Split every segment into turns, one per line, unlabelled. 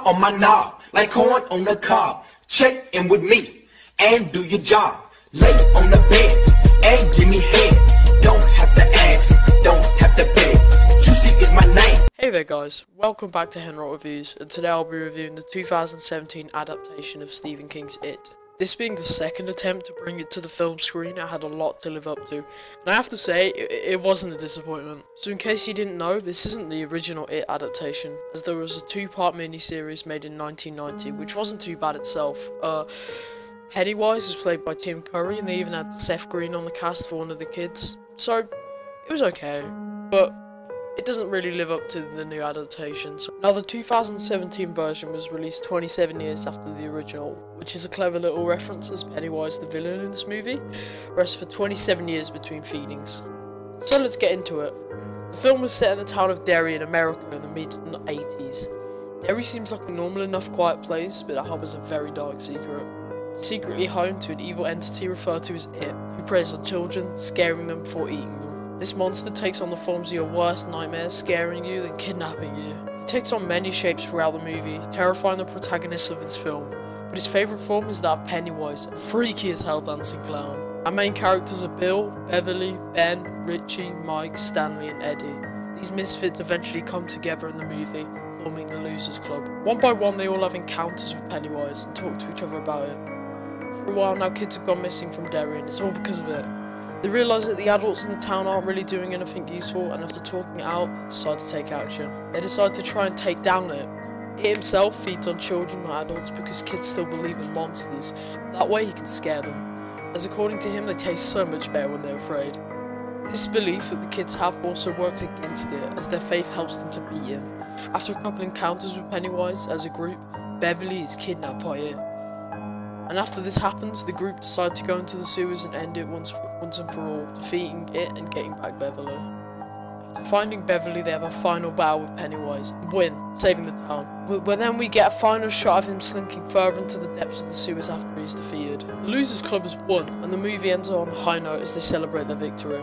on my knob, like corn on the cob. Check in with me and do your job. Lay on the bed and give me head. Don't have to ask, don't have to beg. Juicy is my name.
Hey there guys, welcome back to Henrok Reviews, and today I'll be reviewing the 2017 adaptation of Stephen King's It. This being the second attempt to bring it to the film screen, I had a lot to live up to, and I have to say, it wasn't a disappointment. So in case you didn't know, this isn't the original It adaptation, as there was a two-part miniseries made in 1990, which wasn't too bad itself. Pennywise was played by Tim Curry, and they even had Seth Green on the cast for one of the kids, so it was okay, but it doesn't really live up to the new adaptations. Now, the 2017 version was released 27 years after the original, which is a clever little reference as Pennywise the villain in this movie rests for 27 years between feedings. So let's get into it. The film was set in the town of Derry in America in the mid-80s. Derry seems like a normal enough quiet place, but it harbors a very dark secret. It's secretly home to an evil entity referred to as It, who preys on children, scaring them before eating them. This monster takes on the forms of your worst nightmares, scaring you, then kidnapping you. He takes on many shapes throughout the movie, terrifying the protagonists of this film, but his favourite form is that of Pennywise, a freaky as hell dancing clown. Our main characters are Bill, Beverly, Ben, Richie, Mike, Stanley and Eddie. These misfits eventually come together in the movie, forming the Losers Club. One by one they all have encounters with Pennywise and talk to each other about it. For a while now, kids have gone missing from Derry, and it's all because of it. They realise that the adults in the town aren't really doing anything useful, and after talking it out, they decide to take action. They decide to try and take down It. It himself feeds on children, not adults, because kids still believe in monsters. That way he can scare them, as according to him, they taste so much better when they're afraid. This belief that the kids have also works against it, as their faith helps them to beat him. After a couple encounters with Pennywise, as a group, Beverly is kidnapped by It. And after this happens, the group decide to go into the sewers and end it once and for all, defeating It and getting back Beverly. After finding Beverly, they have a final battle with Pennywise and win, saving the town. But then we get a final shot of him slinking further into the depths of the sewers after he's defeated. The Losers Club has won, and the movie ends on a high note as they celebrate their victory.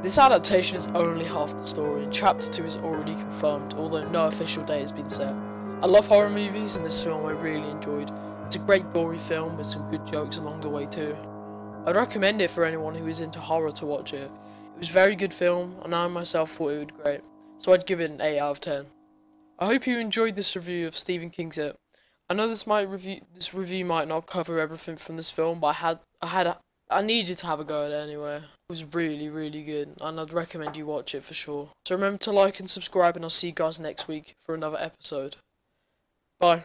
This adaptation is only half the story, and Chapter 2 is already confirmed, although no official date has been set. I love horror movies, and this film I really enjoyed. It's a great gory film with some good jokes along the way too. I'd recommend it for anyone who is into horror to watch it. It was a very good film, and I myself thought it would be great, so I'd give it an 8 out of 10. I hope you enjoyed this review of Stephen King's It. I know this review might not cover everything from this film, but I needed to have a go at it anyway. It was really, really good, and I'd recommend you watch it for sure. So remember to like and subscribe, and I'll see you guys next week for another episode. Bye.